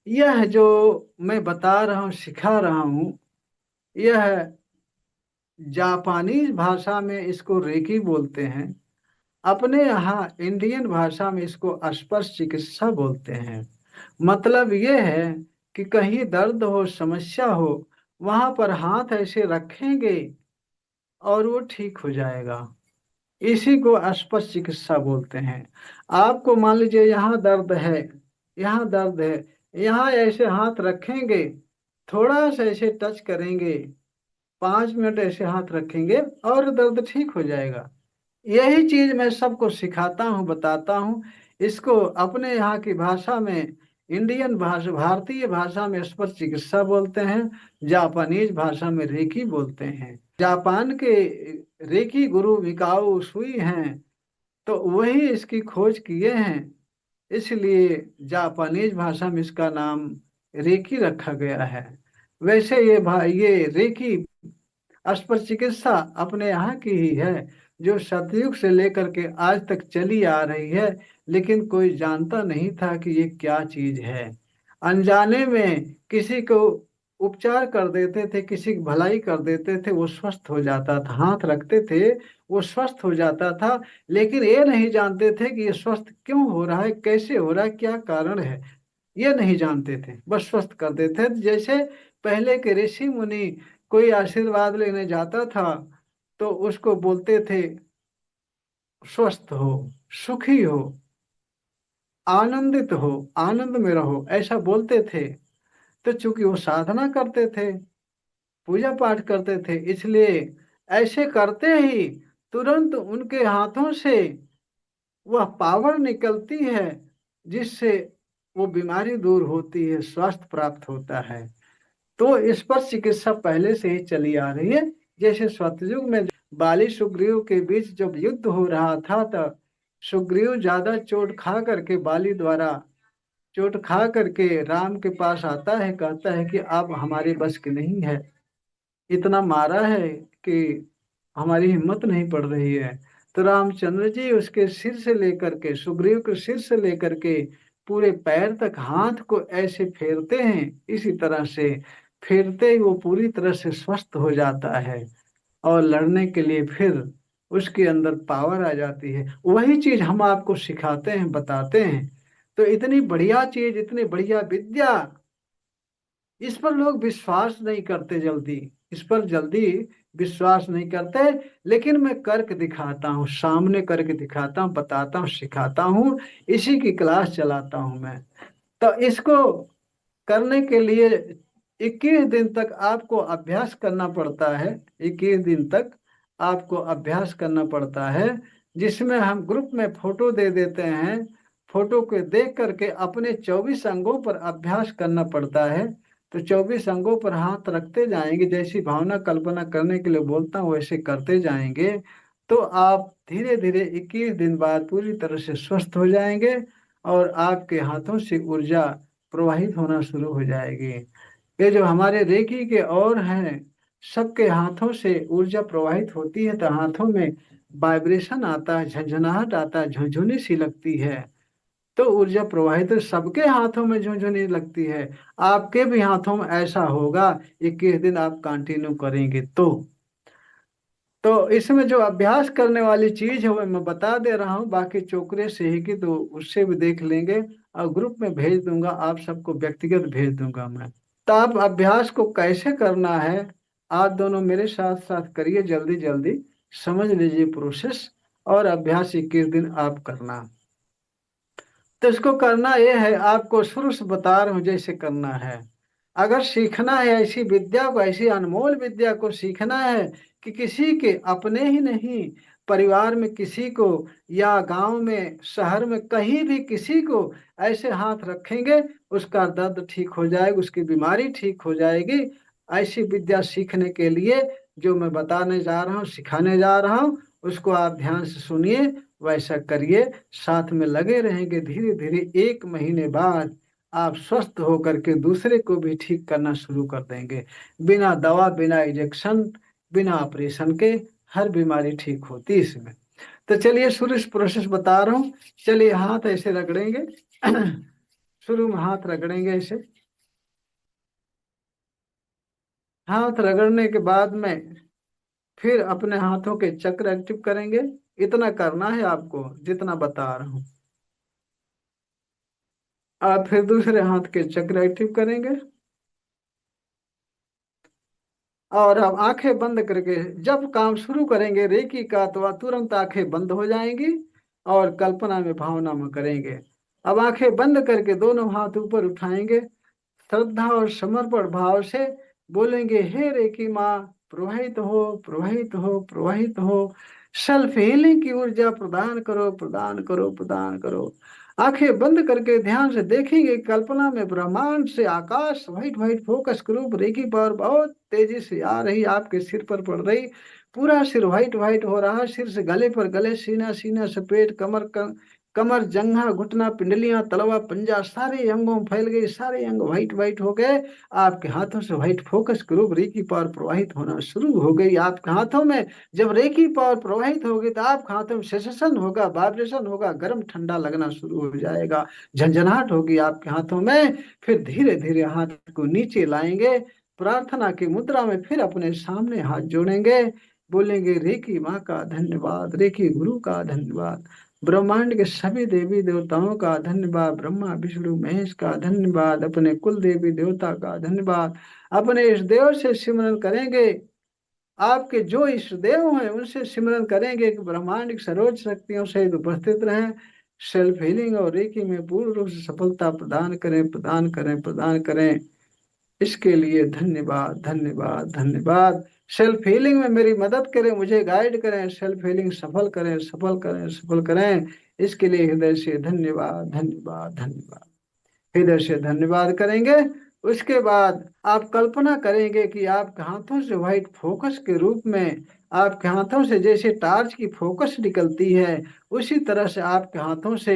यह जो मैं बता रहा हूँ, सिखा रहा हूँ, यह जापानीज भाषा में इसको रेकी बोलते हैं। अपने यहाँ इंडियन भाषा में इसको स्पर्श चिकित्सा बोलते हैं। मतलब ये है कि कहीं दर्द हो, समस्या हो, वहां पर हाथ ऐसे रखेंगे और वो ठीक हो जाएगा। इसी को स्पर्श चिकित्सा बोलते हैं। आपको मान लीजिए यहाँ दर्द है, यहाँ दर्द है, यहाँ ऐसे हाथ रखेंगे, थोड़ा सा ऐसे टच करेंगे, 5 मिनट ऐसे हाथ रखेंगे और दर्द ठीक हो जाएगा। यही चीज मैं सबको सिखाता हूँ, बताता हूँ। इसको अपने यहाँ की भाषा में, इंडियन भाषा, भारतीय भाषा में स्पर्श चिकित्सा बोलते हैं। जापानीज भाषा में रेकी बोलते हैं। जापान के रेकी गुरु मिकाओ सुई हैं, तो वही इसकी खोज किए हैं। इसलिए जापानीज भाषा में इसका नाम रेकी रखा गया है। वैसे ये रेकी स्पर्श चिकित्सा अपने यहाँ की ही है, जो सतयुग से लेकर के आज तक चली आ रही है। लेकिन कोई जानता नहीं था कि ये क्या चीज है। अनजाने में किसी को उपचार कर देते थे, किसी की भलाई कर देते थे, वो स्वस्थ हो जाता था। हाथ रखते थे, वो स्वस्थ हो जाता था। लेकिन ये नहीं जानते थे कि ये स्वस्थ क्यों हो रहा है, कैसे हो रहा है, क्या कारण है। ये नहीं जानते थे, बस स्वस्थ कर देते थे। जैसे पहले के ऋषि मुनि कोई आशीर्वाद लेने जाता था तो उसको बोलते थे स्वस्थ हो, सुखी हो, आनंदित हो, आनंद में रहो, ऐसा बोलते थे। तो चूंकि वो साधना करते थे, पूजा पाठ करते थे, इसलिए ऐसे करते ही तुरंत उनके हाथों से वह पावर निकलती है, जिससे वो बीमारी दूर होती है, स्वास्थ्य प्राप्त होता है। तो इस पर चिकित्सा पहले से ही चली आ रही है। जैसे सतयुग में बाली सुग्रीव के बीच जब युद्ध हो रहा था, तब सुग्रीव ज्यादा चोट खा करके, बाली द्वारा चोट खा करके राम के पास आता है, कहता है कि अब हमारे बस की नहीं है, इतना मारा है कि हमारी हिम्मत नहीं पड़ रही है। तो रामचंद्र जी उसके सिर से लेकर के, सुग्रीव के सिर से लेकर के पूरे पैर तक हाथ को ऐसे फेरते हैं। इसी तरह से फेरते ही वो पूरी तरह से स्वस्थ हो जाता है और लड़ने के लिए फिर उसके अंदर पावर आ जाती है। वही चीज हम आपको सिखाते हैं, बताते हैं। तो इतनी बढ़िया चीज, इतनी बढ़िया विद्या, इस पर लोग विश्वास नहीं करते जल्दी, इस पर जल्दी विश्वास नहीं करते। लेकिन मैं करके दिखाता हूँ, सामने करके दिखाता हूँ, बताता हूँ, सिखाता हूँ। इसी की क्लास चलाता हूँ मैं। तो इसको करने के लिए 21 दिन तक आपको अभ्यास करना पड़ता है। 21 दिन तक आपको अभ्यास करना पड़ता है, जिसमें हम ग्रुप में फोटो दे देते हैं। फोटो को देख करके अपने 24 अंगों पर अभ्यास करना पड़ता है। तो 24 अंगों पर हाथ रखते जाएंगे, जैसी भावना कल्पना करने के लिए बोलता हूँ वैसे करते जाएंगे। तो आप धीरे धीरे 21 दिन बाद पूरी तरह से स्वस्थ हो जाएंगे और आपके हाथों से ऊर्जा प्रवाहित होना शुरू हो जाएगी। ये जो हमारे रेकी के और हैं, सबके हाथों से ऊर्जा प्रवाहित होती है, तो हाथों में वाइब्रेशन आता है, झंझनाहट आता है, झुनझुनी सी लगती है। तो ऊर्जा प्रवाहित तो सबके हाथों में झुनझुनी लगती है। आपके भी हाथों में ऐसा होगा। 21 दिन आप कंटिन्यू करेंगे तो इसमें जो अभ्यास करने वाली चीज है वो मैं बता दे रहा हूँ। बाकी चोकरे से ही की तो उससे भी देख लेंगे, और ग्रुप में भेज दूंगा, आप सबको व्यक्तिगत भेज दूंगा मैं। तो आप अभ्यास को कैसे करना है, आप दोनों मेरे साथ साथ करिए, जल्दी जल्दी समझ लीजिए प्रोसेस। और अभ्यास 21 दिन आप करना। तो इसको करना यह है, आपको शुरू से बता रहा हूँ जैसे करना है। अगर सीखना है ऐसी विद्या को, ऐसी अनमोल विद्या को सीखना है कि किसी के अपने ही नहीं, परिवार में किसी को, या गांव में, शहर में, कहीं भी किसी को ऐसे हाथ रखेंगे, उसका दर्द ठीक हो जाएगा, उसकी बीमारी ठीक हो जाएगी। ऐसी विद्या सीखने के लिए जो मैं बताने जा रहा हूँ, सिखाने जा रहा हूँ, उसको आप ध्यान से सुनिए, वैसा करिए, साथ में लगे रहेंगे। धीरे धीरे 1 महीने बाद आप स्वस्थ होकर के दूसरे को भी ठीक करना शुरू कर देंगे। बिना दवा, बिना इंजेक्शन, बिना ऑपरेशन के हर बीमारी ठीक होती है इसमें। तो चलिए शुरू से प्रोसेस बता रहा हूँ। चलिए हाथ ऐसे रगड़ेंगे शुरू में हाथ रगड़ेंगे ऐसे। हाथ रगड़ने के बाद में फिर अपने हाथों के चक्र एक्टिव करेंगे। इतना करना है आपको जितना बता रहा हूँ। आप फिर दूसरे हाथ के चक्र एक्टिव करेंगे। और अब आंखें बंद करके जब काम शुरू करेंगे रेकी का, तो वह तुरंत आंखें बंद हो जाएंगी और कल्पना में भावना में करेंगे। अब आंखें बंद करके दोनों हाथ ऊपर उठाएंगे, श्रद्धा और समर्पण भाव से बोलेंगे, हे रेकी माँ, प्रवाहित हो, प्रवाहित हो, प्रवाहित हो। सेल्फ हीलिंग की ऊर्जा प्रदान करो, प्रदान करो, प्रदान करो। आंखें बंद करके ध्यान से देखेंगे, कल्पना में ब्रह्मांड से आकाश white white focus group reiki power बहुत तेजी से आ रही, आपके सिर पर पड़ रही। पूरा सिर व्हाइट व्हाइट हो रहा, सिर से गले पर, गले सीना, सीना से पेट, कमर, जंघा, घुटना, पिंडलियां, तलवा, पंजा, सारे अंगों में फैल गई, सारे अंग व्हाइट व्हाइट हो गए। आपके हाथों से white focus group reiki power प्रवाहित होना शुरू हो गई आपके हाथों में। जब रेकी पावर प्रवाहित होगी तो आपके हाथों में सेसेशन होगा, वाइब्रेशन होगा, गर्म ठंडा लगना शुरू हो जाएगा, झंझनाहट होगी आपके हाथों में। फिर धीरे धीरे हाथ को नीचे लाएंगे, प्रार्थना की मुद्रा में फिर अपने सामने हाथ जोड़ेंगे, बोलेंगे, रेकी माँ का धन्यवाद, रेकी गुरु का धन्यवाद, ब्रह्मांड के सभी देवी देवताओं का धन्यवाद, ब्रह्मा विष्णु महेश का धन्यवाद, अपने कुल देवी देवता का धन्यवाद। अपने इष्ट देव से सिमरन करेंगे, आपके जो इष्ट देव हैं उनसे सिमरन करेंगे कि ब्रह्मांड की सर्वोच्च शक्तियों सहित उपस्थित रहें, सेल्फ हीलिंग और रेकी में पूर्ण रूप से सफलता प्रदान करें, प्रदान करें, प्रदान करें। इसके लिए धन्यवाद, धन्यवाद, धन्यवाद। सेल्फ हीलिंग में मेरी मदद करें, मुझे गाइड करें, सेल्फ हीलिंग सफल करें, सफल करें, सफल करें। इसके लिए हृदय से धन्यवाद, धन्यवाद, धन्यवाद। हृदय से धन्यवाद करेंगे। उसके बाद आप कल्पना करेंगे कि आपके हाथों से व्हाइट फोकस के रूप में, आपके हाथों से जैसे टार्च की फोकस निकलती है, उसी तरह से आपके हाथों से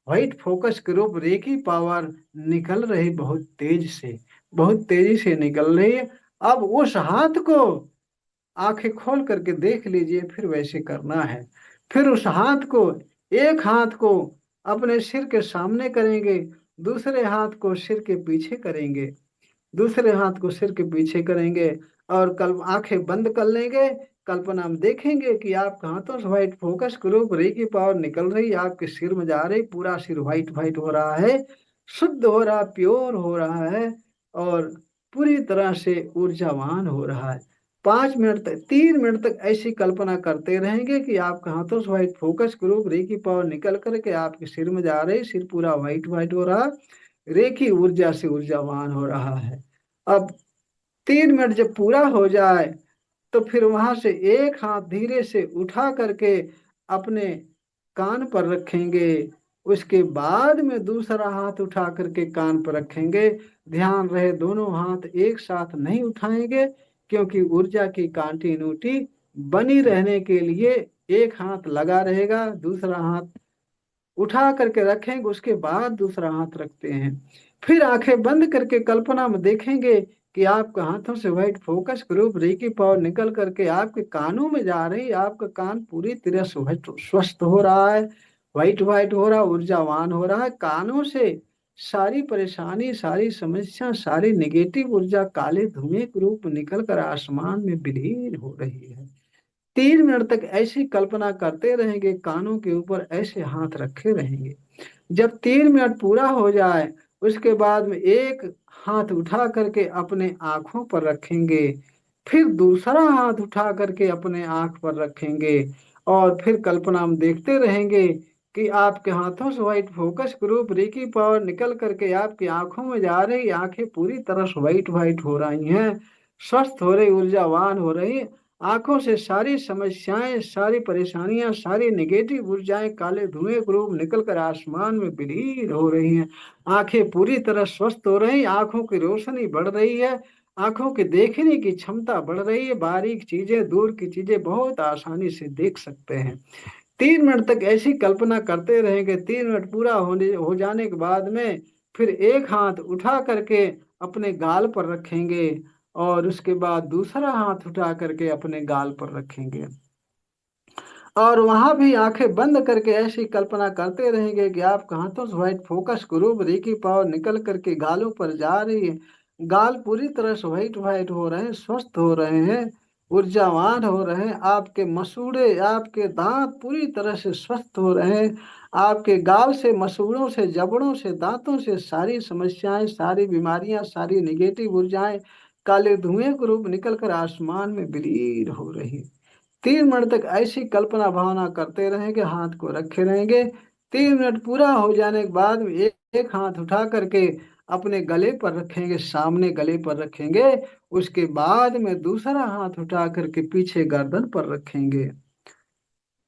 व्हाइट फोकस के रूप रेकी पावर निकल रही, बहुत तेज से, बहुत तेजी से निकल रही है। अब उस हाथ को आंखें खोल करके देख लीजिए, फिर वैसे करना है। फिर उस हाथ को, एक हाथ को अपने सिर के सामने करेंगे, दूसरे हाथ को सिर के पीछे करेंगे, दूसरे हाथ को सिर के पीछे करेंगे और कल आंखें बंद कर लेंगे। कल्पना में देखेंगे कि आपके हाथों से white focus group reiki power निकल रही, आपके सिर में जा रही, पूरा सिर व्हाइट व्हाइट हो रहा है, शुद्ध हो रहा, प्योर हो रहा है और पूरी तरह से ऊर्जावान हो रहा है। 5 मिनट तक, 3 मिनट तक ऐसी कल्पना करते रहेंगे कि आपके हाथों से white focus group reiki power निकल करके आपके सिर में जा रही, सिर पूरा व्हाइट व्हाइट हो रहा, रेखी ऊर्जा से ऊर्जावान हो रहा है। अब 3 मिनट जब पूरा हो जाए तो फिर वहां से एक हाथ धीरे से उठा करके अपने कान पर रखेंगे, उसके बाद में दूसरा हाथ उठा करके कान पर रखेंगे। ध्यान रहे दोनों हाथ एक साथ नहीं उठाएंगे, क्योंकि ऊर्जा की कंटिन्यूटी बनी रहने के लिए एक हाथ लगा रहेगा, दूसरा हाथ उठा करके रखेंगे, उसके बाद दूसरा हाथ रखते हैं। फिर आंखें बंद करके कल्पना में देखेंगे कि आपके हाथों से white focus group reiki power निकल करके आपके कानों में जा रही, आपका कान पूरी तरह स्वस्थ हो रहा है, व्हाइट व्हाइट हो रहा, ऊर्जावान हो रहा है। कानों से सारी परेशानी, सारी समस्या, सारी नेगेटिव ऊर्जा काले धुएं के रूप में निकल कर आसमान में विलीन हो रही है। 3 मिनट तक ऐसी कल्पना करते रहेंगे, कानों के ऊपर ऐसे हाथ रखे रहेंगे। जब 3 मिनट पूरा हो जाए उसके बाद में एक हाथ उठा करके अपने आंखों पर रखेंगे, फिर दूसरा हाथ उठा करके अपने आंख पर रखेंगे और फिर कल्पना में देखते रहेंगे कि आपके हाथों से white focus group reiki power निकल करके आपकी आंखों में जा रही, आंखें पूरी तरह से व्हाइट व्हाइट हो रही हैं, स्वस्थ हो रही, ऊर्जावान हो रही। आंखों से सारी समस्याएं, सारी परेशानियां, सारी नेगेटिव ऊर्जाएं काले धुएं के रूप निकल कर आसमान में विलीन हो रही हैं। आंखें पूरी तरह स्वस्थ हो रही, आंखों की रोशनी बढ़ रही है, आंखों के देखने की क्षमता बढ़ रही है, बारीक चीजें, दूर की चीजें बहुत आसानी से देख सकते हैं। 3 मिनट तक ऐसी कल्पना करते रहेंगे। 3 मिनट पूरा होने हो जाने के बाद में फिर एक हाथ उठा करके अपने गाल पर रखेंगे और उसके बाद दूसरा हाथ उठा करके अपने गाल पर रखेंगे और वहां भी आंखें बंद करके ऐसी कल्पना करते रहेंगे कि आपके हाथों से white focus group reiki power निकल करके गालों पर जा रही है। गाल पूरी तरह से व्हाइट व्हाइट हो रहे हैं, स्वस्थ हो रहे हैं, ऊर्जावान हो रहे हैं। आपके मसूड़े, आपके दांत पूरी तरह से स्वस्थ हो रहे हैं। आपके गाल से, मसूड़ों से, जबड़ों से, दांतों से सारी समस्याएं, सारी बीमारियां, सारी निगेटिव ऊर्जाएं काले धुएं के रूप निकल कर आसमान में विलीन हो रही। 3 मिनट तक ऐसी कल्पना भावना करते रहेंगे, हाथ को रखे रहेंगे। 3 मिनट पूरा हो जाने के बाद में एक हाथ उठा करके अपने गले पर रखेंगे, सामने गले पर रखेंगे। उसके बाद में दूसरा हाथ उठा करके पीछे गर्दन पर रखेंगे।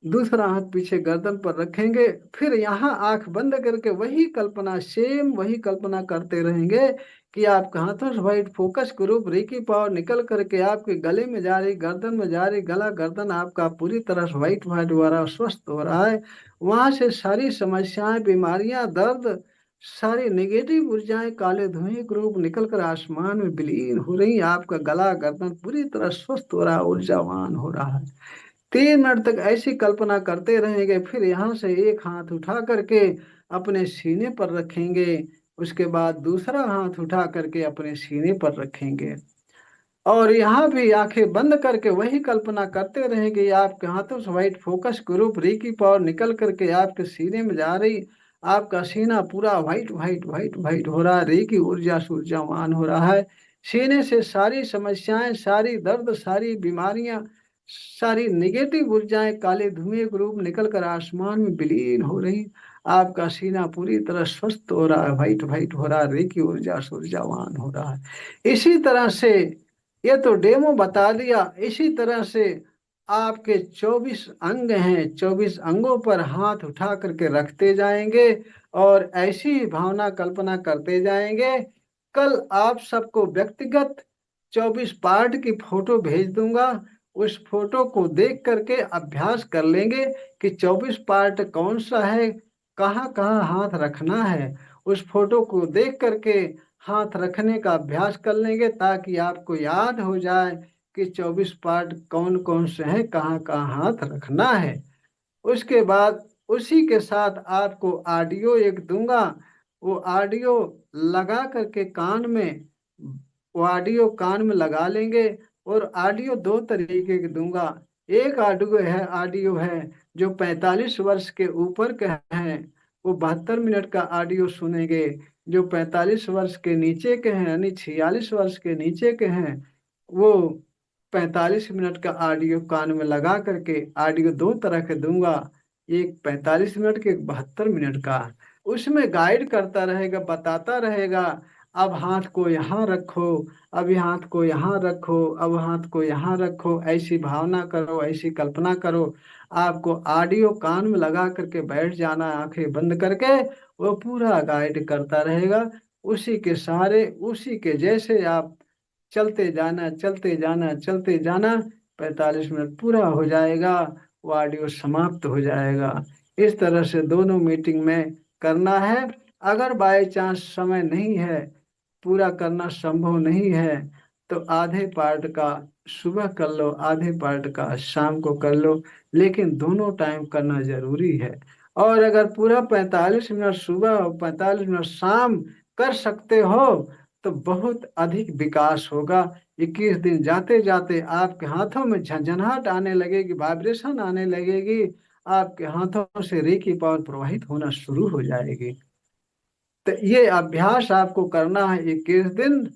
दूसरा हाथ पीछे गर्दन पर रखेंगे। फिर यहाँ आंख बंद करके वही कल्पना, सेम वही कल्पना करते रहेंगे कि आपके हाथों से white focus group reiki power निकल करके आपके गले में जा रही, गर्दन में जा रही, गला गर्दन आपका पूरी तरह से व्हाइट व्हाइट हो रहा है, स्वस्थ हो रहा है। वहां से सारी समस्याएं, बीमारियां, दर्द, सारी नेगेटिव ऊर्जाएं काले धुएं के रूप निकल कर आसमान में विलीन हो रही। आपका गला गर्दन पूरी तरह स्वस्थ हो रहा है, ऊर्जावान हो रहा है। 3 मिनट तक ऐसी कल्पना करते रहेंगे। फिर यहाँ से एक हाथ उठा करके अपने सीने पर रखेंगे। उसके बाद दूसरा हाथ उठा करके अपने सीने पर रखेंगे। और यहाँ भी आंखें बंद करके वही कल्पना करते रहेंगे, आपके हाथों से व्हाइट फोकस ग्रुप री की पावर निकल करके आपके सीने में जा रही। आपका सीना पूरा व्हाइट व्हाइट व्हाइट व्हाइट हो रहा है, री की ऊर्जा से ऊर्जावान हो रहा है। सीने से सारी समस्याएं, सारी दर्द, सारी बीमारियां, सारी निगेटिव ऊर्जाएं काले धुएं के रूप निकल कर आसमान में विलीन हो रही। आपका सीना पूरी तरह स्वस्थ हो रहा है, व्हाइट व्हाइट हो रहा है, री की ऊर्जा से ऊर्जावान हो रहा है। इसी तरह से ये तो डेमो बता दिया। इसी तरह से आपके 24 अंग हैं, 24 अंगों पर हाथ उठा करके रखते जाएंगे और ऐसी ही भावना कल्पना करते जाएंगे। कल आप सबको व्यक्तिगत 24 पार्ट की फोटो भेज दूंगा। उस फोटो को देख करके अभ्यास कर लेंगे कि 24 पार्ट कौन सा है, कहाँ कहाँ हाथ रखना है। उस फोटो को देख करके हाथ रखने का अभ्यास कर लेंगे ताकि आपको याद हो जाए कि 24 पार्ट कौन कौन से हैं, कहाँ कहाँ हाथ रखना है। उसके बाद उसी के साथ आपको ऑडियो एक दूंगा। वो ऑडियो लगा करके कान में, वो ऑडियो कान में लगा लेंगे। और ऑडियो 2 तरीके के दूंगा। एक ऑडियो है जो 45 वर्ष के ऊपर के हैं, वो 72 मिनट का ऑडियो सुनेंगे। जो 45 वर्ष के नीचे के हैं, यानी 46 वर्ष के नीचे के हैं, वो 45 मिनट का ऑडियो कान में लगा करके, ऑडियो 2 तरह के दूंगा, एक 45 मिनट के, एक 72 मिनट का। उसमें गाइड करता रहेगा, बताता रहेगा। अब हाथ को यहाँ रखो, अब ये हाथ को यहाँ रखो, अब हाथ को यहाँ रखो, ऐसी भावना करो, ऐसी कल्पना करो। आपको ऑडियो कान में लगा करके बैठ जाना, आंखें बंद करके। वो पूरा गाइड करता रहेगा। उसी के सहारे, उसी के जैसे आप चलते जाना, चलते जाना, चलते जाना। 45 मिनट पूरा हो जाएगा, वो ऑडियो समाप्त हो जाएगा। इस तरह से दोनों मीटिंग में करना है। अगर बाय चांस समय नहीं है, पूरा करना संभव नहीं है, तो आधे पार्ट का सुबह कर लो, आधे पार्ट का शाम को कर लो। लेकिन दोनों टाइम करना जरूरी है। और अगर पूरा 45 मिनट सुबह और 45 मिनट शाम कर सकते हो तो बहुत अधिक विकास होगा। 21 दिन जाते जाते आपके हाथों में झंझनाहट आने लगेगी, वाइब्रेशन आने लगेगी। आपके हाथों से रेकी पावर प्रवाहित होना शुरू हो जाएगी। तो ये अभ्यास आपको करना है 21 दिन।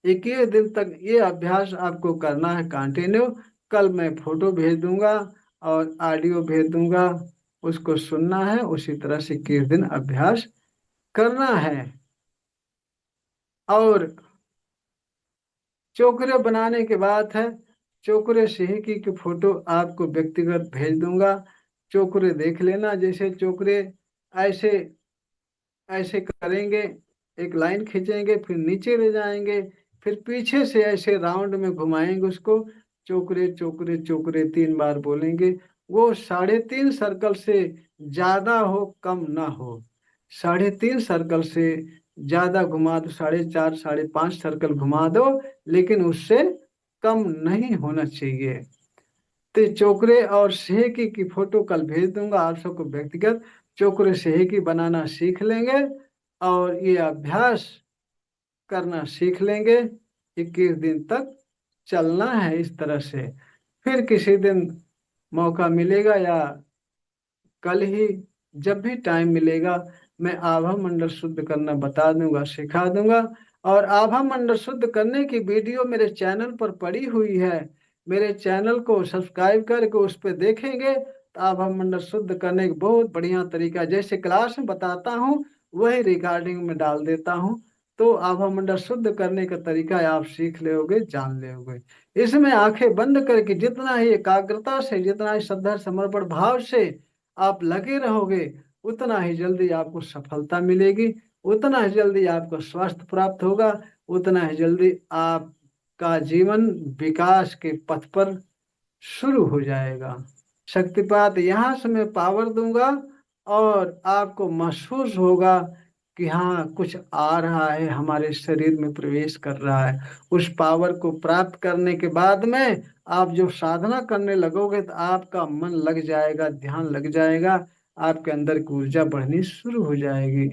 21 दिन तक ये अभ्यास आपको करना है कंटिन्यू। कल मैं फोटो भेज दूंगा और ऑडियो भेज दूंगा, उसको सुनना है। उसी तरह से 21 दिन अभ्यास करना है। और चोकरे बनाने की बात है। चोकरे सिहकी की फोटो आपको व्यक्तिगत भेज दूंगा। चोकरे देख लेना। जैसे चोकरे ऐसे ऐसे करेंगे, एक लाइन खींचेंगे, फिर नीचे ले जाएंगे, फिर पीछे से ऐसे राउंड में घुमाएंगे उसको। चोकरे चोकरे चोकरे 3 बार बोलेंगे। वो 3.5 सर्कल से ज्यादा हो, कम ना हो। 3.5 सर्कल से ज्यादा घुमा दो, 4.5, 5.5 सर्कल घुमा दो, लेकिन उससे कम नहीं होना चाहिए। तो चोकरे और सेहकी की फोटो कल भेज दूंगा आप सबको व्यक्तिगत। चोकरे सेहकी बनाना सीख लेंगे और ये अभ्यास करना सीख लेंगे। 21 दिन तक चलना है इस तरह से। फिर किसी दिन मौका मिलेगा या कल ही, जब भी टाइम मिलेगा, मैं आभा मंडल शुद्ध करना बता दूंगा, सिखा दूंगा। और आभा मंडल शुद्ध करने की वीडियो मेरे चैनल पर पड़ी हुई है। मेरे चैनल को सब्सक्राइब करके उस पर देखेंगे तो आभा मंडल शुद्ध करने का बहुत बढ़िया तरीका, जैसे क्लास में बताता हूँ वही रिकॉर्डिंग में डाल देता हूँ। तो आभा मंडल शुद्ध करने का तरीका आप सीख लोगे, जान लोगे। इसमें आंखें बंद करके जितना ही एकाग्रता से, जितना ही श्रद्धा समर्पण भाव से आप लगे रहोगे, उतना ही जल्दी आपको सफलता मिलेगी, उतना ही जल्दी आपको स्वास्थ्य प्राप्त होगा, उतना ही जल्दी आपका जीवन विकास के पथ पर शुरू हो जाएगा। शक्तिपात यहाँ से मैं पावर दूंगा और आपको महसूस होगा कि हाँ कुछ आ रहा है, हमारे शरीर में प्रवेश कर रहा है। उस पावर को प्राप्त करने के बाद में आप जो साधना करने लगोगे तो आपका मन लग जाएगा, ध्यान लग जाएगा, आपके अंदर की ऊर्जा बढ़नी शुरू हो जाएगी।